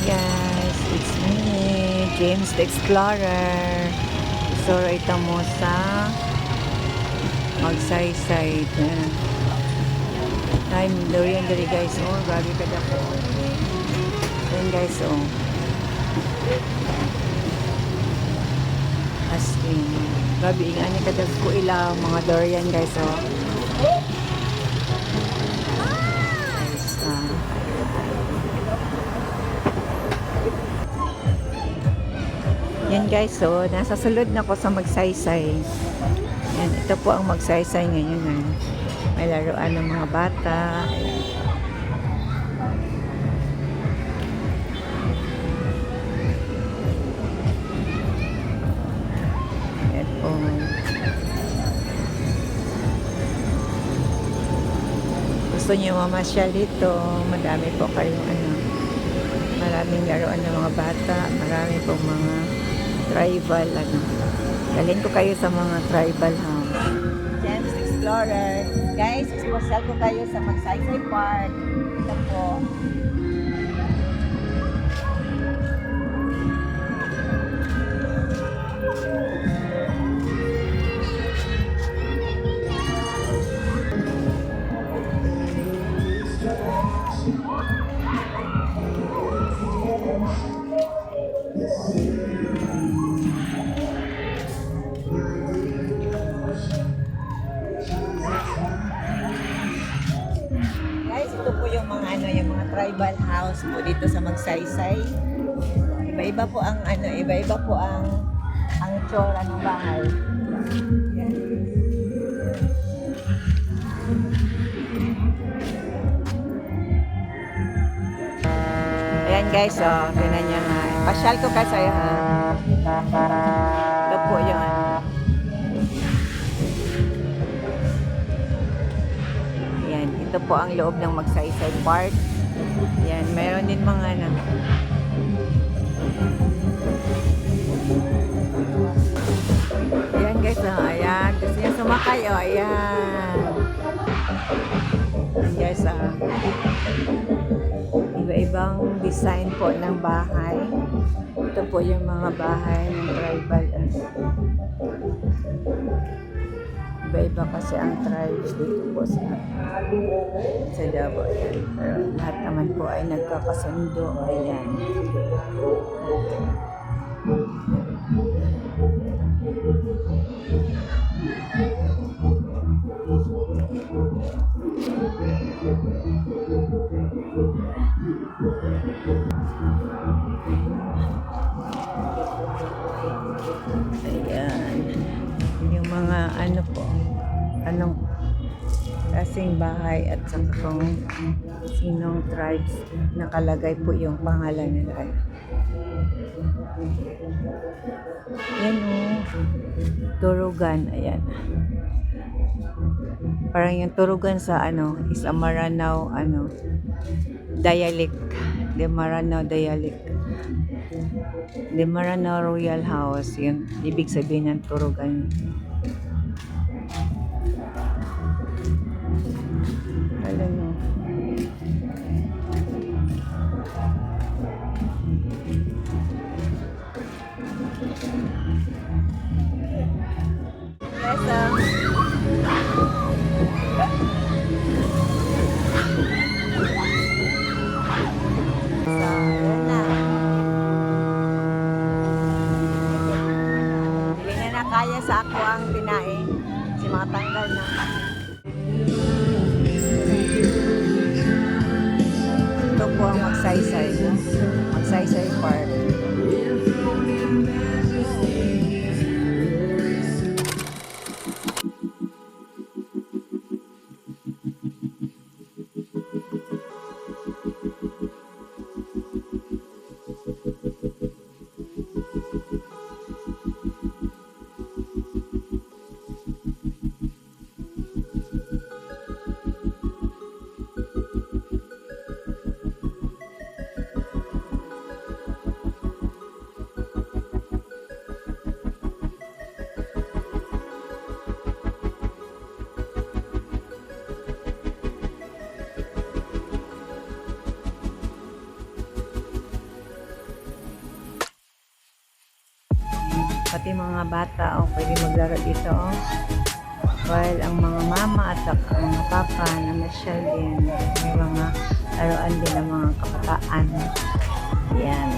Guys, it's me, James the Explorer. So, ito mo sa Magsaysay. Ay, durian dari guys. Oh, grabe ka po. Ayan guys, oh. As in, grabe, ingani ka ko ila mga durian guys, oh. Yan guys, so nasa sulod na ko sa Magsaysay. Yan, ito po ang Magsaysay ngayon. May laruan ng mga bata. Yan po. Gusto niyo mamasyal dito, madami po kayong maraming laruan ng mga bata, marami pong mga tribal dalhin ko kayo sa mga tribal house. James Explorer guys, exposal ko kayo sa Magsaysay Park. Ito po. Ito po yung mga yung mga tribal house po dito sa Magsaysay. Iba-iba po ang iba-iba po ang tsura ng bahay. Yan. Ayan guys, oh, tingnan niyo nga. Pasyal ko kasi ha. Ito po yung ito po ang loob ng Magsaysay Park. Yan, meron din mga ayan guys, oh, ayan. Gusto niya sumakay, oh, ayan. Ayan guys, iba-ibang design po ng bahay. Ito po yung mga bahay ng tribal. Iba-iba kasi ang tribes dito po sa Davao. Pero lahat naman po ay nagkakasundo. Ayan. Ayan. Yung mga po, anong kasing bahay at saka kung sinong tribes nakalagay po yung pangalan nila. Yan o, Turugan, ayan. Parang yung Turugan sa is a Maranao dialect. The Maranao dialect. The Maranao Royal House, yun ibig sabihin ng Turugan. Alam mo. Kaya sa ako ang tinain si mga tanggal na ito po ang Magsaysay Park. pati mga bata oh, pwede maglaro dito oh. While ang mga mama at saka ang mga papa na masyal din, may mga laruan din ng mga kabataan. Yan.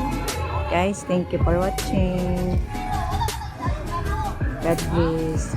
Guys, thank you for watching. God bless.